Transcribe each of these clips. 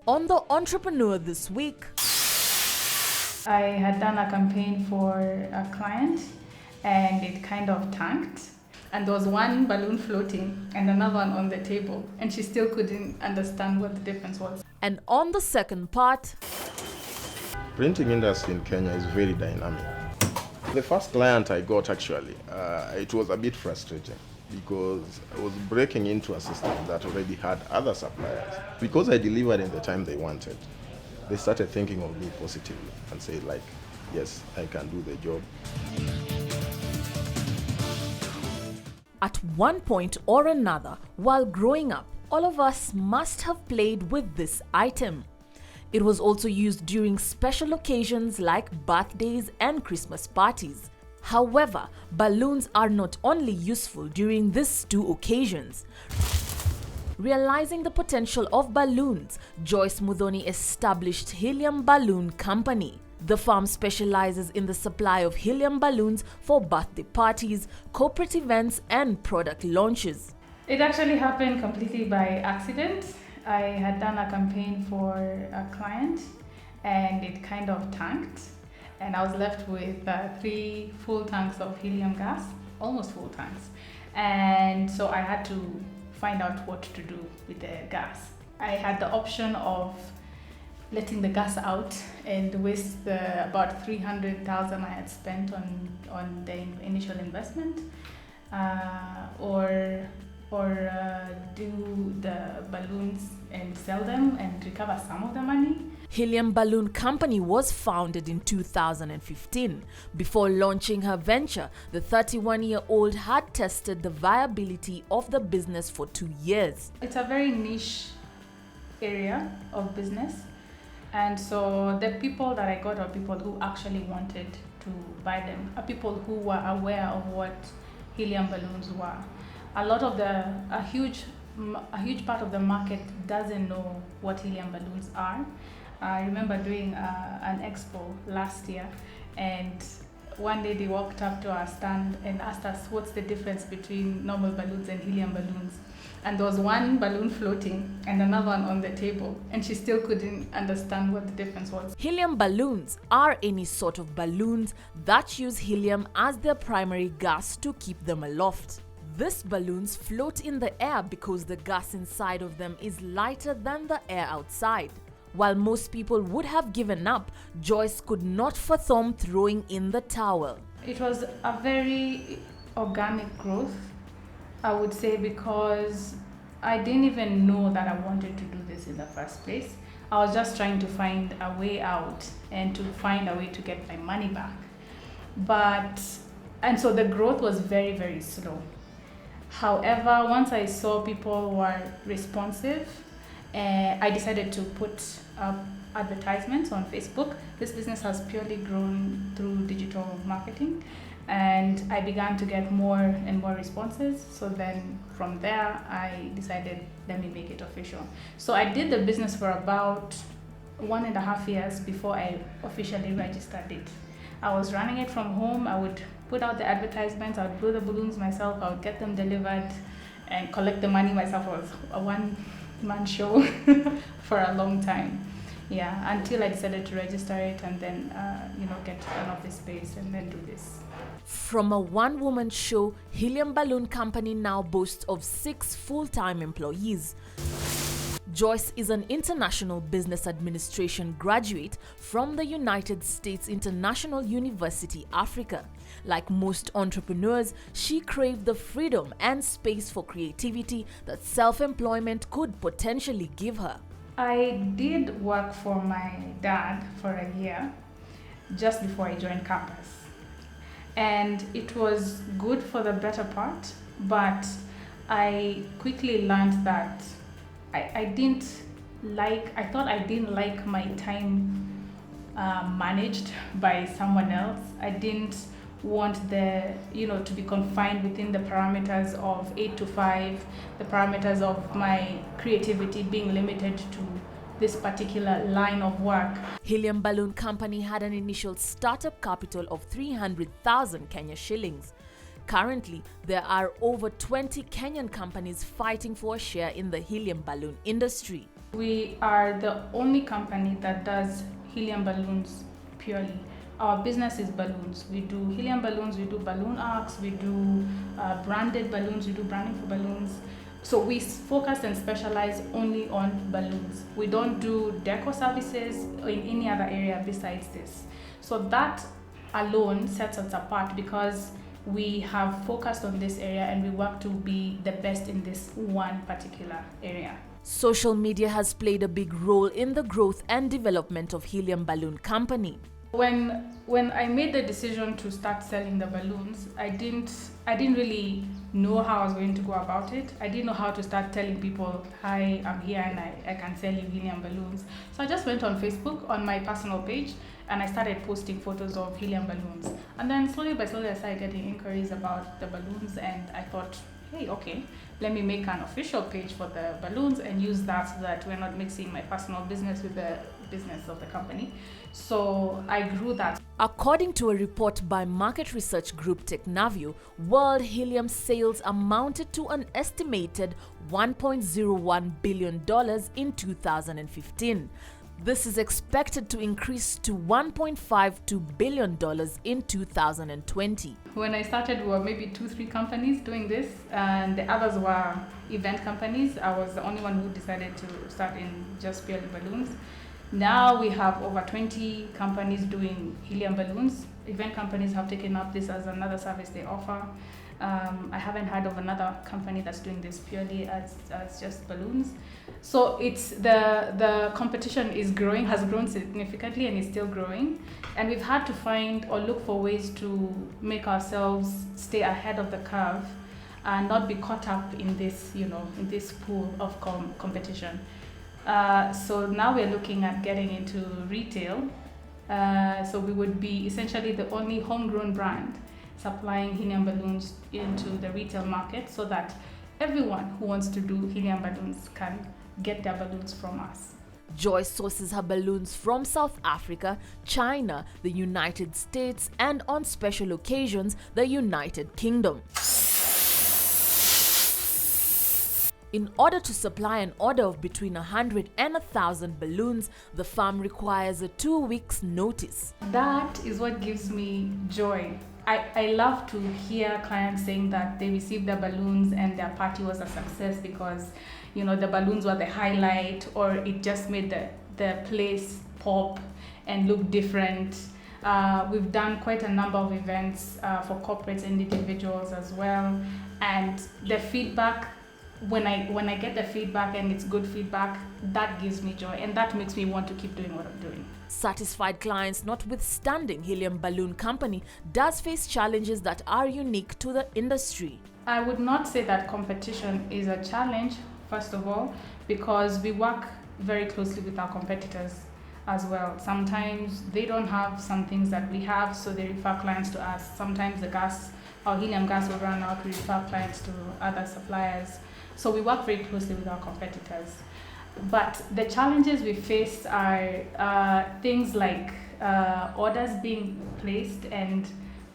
On the Entrepreneur this week, I had done a campaign for a client and it kind of tanked. And there was one balloon floating and another one on the table, and she still couldn't understand what the difference was. and on the second part, Printing industry in Kenya is very dynamic. The first client I got actually, it was a bit frustrating because I was breaking into a system that already had other suppliers. Because I delivered in the time they wanted, they started thinking of me positively and say like, yes, I can do the job. at one point or another, while growing up, all of us must have played with this item. It was also used during special occasions like birthdays and Christmas parties. However, balloons are not only useful during these two occasions. Realizing the potential of balloons, Joyce Muthoni established Helium Balloon Company. The firm specializes in the supply of helium balloons for birthday parties, corporate events, and product launches. It actually happened completely by accident. I had done a campaign for a client and it kind of tanked, and I was left with 3 full tanks of helium gas, almost full tanks. And so I had to find out what to do with the gas. I had the option of letting the gas out and waste the about 300,000 I had spent on the initial investment, or do the balloons and sell them and recover some of the money. Helium Balloon Company was founded in 2015. Before launching her venture, the 31-year-old had tested the viability of the business for 2 years. It's a very niche area of business, and so the people that I got are people who actually wanted to buy them, are people who were aware of what helium balloons were. A huge part of the market doesn't know what helium balloons are. I remember doing an expo last year, and one day they walked up to our stand and asked us what's the difference between normal balloons and helium balloons. And there was one balloon floating and another one on the table, and she still couldn't understand what the difference was. Helium balloons are any sort of balloons that use helium as their primary gas to keep them aloft. These balloons float in the air because the gas inside of them is lighter than the air outside. While most people would have given up, Joyce could not fathom throwing in the towel. It was a very organic growth, I would say, because I didn't even know that I wanted to do this in the first place. I was just trying to find a way out and to find a way to get my money back. And so the growth was very, very slow. However, once I saw people were responsive, I decided to put up advertisements on Facebook. This business has purely grown through digital marketing, and I began to get more and more responses. So then from there, I decided, let me make it official. So I did the business for about 1.5 years before I officially registered it. I was running it from home. I would put out the advertisements, I would blow the balloons myself, I would get them delivered and collect the money myself. It was a one-man show for a long time. Yeah, until I decided to register it and then, get an office space and then do this. From a one-woman show, Helium Balloon Company now boasts of 6 full-time employees. Joyce is an international business administration graduate from the United States International University, Africa. Like most entrepreneurs, she craved the freedom and space for creativity that self-employment could potentially give her. I did work for my dad for a year just before I joined campus. And it was good for the better part, but I quickly learned that I thought I didn't like my time managed by someone else. I didn't want to be confined within the parameters of 8 to 5, the parameters of my creativity being limited to this particular line of work. Helium Balloon Company had an initial startup capital of 300,000 Kenya shillings. Currently, there are over 20 Kenyan companies fighting for a share in the helium balloon industry. We are the only company that does helium balloons purely. Our business is balloons. We do helium balloons, we do balloon arcs, we do branded balloons, we do branding for balloons. So we focus and specialize only on balloons. We don't do deco services in any other area besides this. So that alone sets us apart because we have focused on this area and we work to be the best in this one particular area. Social media has played a big role in the growth and development of Helium Balloon Company. When I made the decision to start selling the balloons, I didn't really know how I was going to go about it. I didn't know how to start telling people, hi, I'm here and I can sell you helium balloons. So I just went on Facebook on my personal page and I started posting photos of helium balloons. And then slowly by slowly I started getting inquiries about the balloons and I thought, hey, okay, let me make an official page for the balloons and use that so that we're not mixing my personal business with the business of the company. So I grew that. According to a report by market research group Technavio, world helium sales amounted to an estimated $1.01 billion in 2015. This is expected to increase to $1.52 billion in 2020. When I started, we were maybe 2-3 companies doing this, and the others were event companies. I was the only one who decided to start in just purely balloons. Now we have over 20 companies doing helium balloons. Event companies have taken up this as another service they offer. I haven't heard of another company that's doing this purely as just balloons. So it's the competition is growing, has grown significantly and is still growing. And we've had to find or look for ways to make ourselves stay ahead of the curve and not be caught up in this, in this pool of competition. So now we're looking at getting into retail. So we would be essentially the only homegrown brand supplying helium balloons into the retail market so that everyone who wants to do helium balloons can get their balloons from us. Joy sources her balloons from South Africa, China, the United States, and on special occasions, the United Kingdom. In order to supply an order of between 100 and 1,000 balloons, the farm requires a 2 weeks notice. That is what gives me joy. I love to hear clients saying that they received their balloons and their party was a success because, the balloons were the highlight, or it just made the place pop and look different. We've done quite a number of events for corporates and individuals as well, and the feedback, when I get the feedback and it's good feedback, that gives me joy and that makes me want to keep doing what I'm doing. Satisfied clients notwithstanding, Helium Balloon Company does face challenges that are unique to the industry. I would not say that competition is a challenge, first of all, because we work very closely with our competitors as well. Sometimes they don't have some things that we have, so they refer clients to us. Sometimes our helium gas will run out, we refer clients to other suppliers. So we work very closely with our competitors. But the challenges we face are things like orders being placed and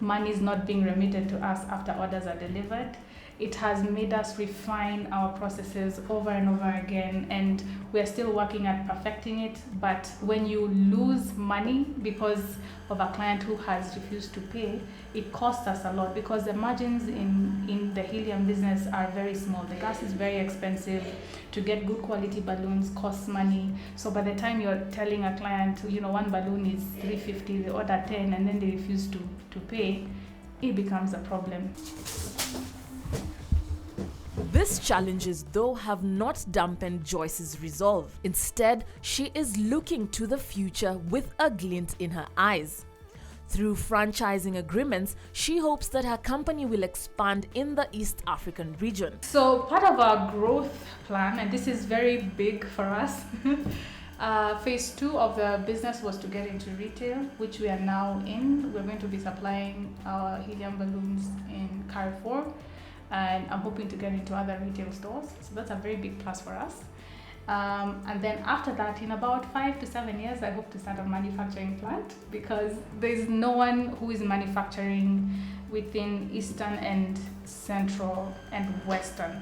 money is not being remitted to us after orders are delivered. It has made us refine our processes over and over again, and we're still working at perfecting it. But when you lose money because of a client who has refused to pay, it costs us a lot because the margins in the helium business are very small. The gas is very expensive. To get good quality balloons costs money. So by the time you're telling a client, one balloon is $350, they order 10 and then they refuse to pay, it becomes a problem. These challenges, though, have not dampened Joyce's resolve. Instead, she is looking to the future with a glint in her eyes. Through franchising agreements, she hopes that her company will expand in the East African region. So part of our growth plan, and this is very big for us, phase 2 of the business was to get into retail, which we are now in. We're going to be supplying our helium balloons in Carrefour, and I'm hoping to get into other retail stores. So that's a very big plus for us. And then after that, in about 5 to 7 years, I hope to start a manufacturing plant because there's no one who is manufacturing within Eastern and Central and Western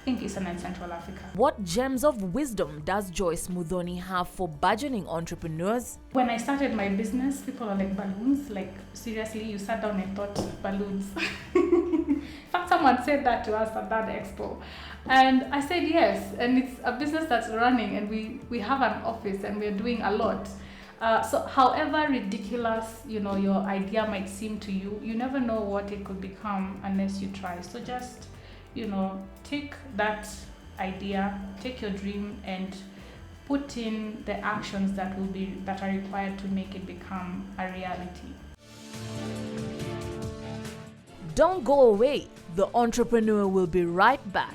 think Eastern and Central Africa. What gems of wisdom does Joyce Muthoni have for burgeoning entrepreneurs? When I started my business, people are like, balloons? Like, seriously, you sat down and thought balloons? In fact, someone said that to us at that expo. And I said yes, and it's a business that's running, and we have an office, and we're doing a lot. So however ridiculous, your idea might seem to you, you never know what it could become unless you try. So just, take that idea, take your dream, and put in the actions that are required to make it become a reality. Don't go away. The Entrepreneur will be right back.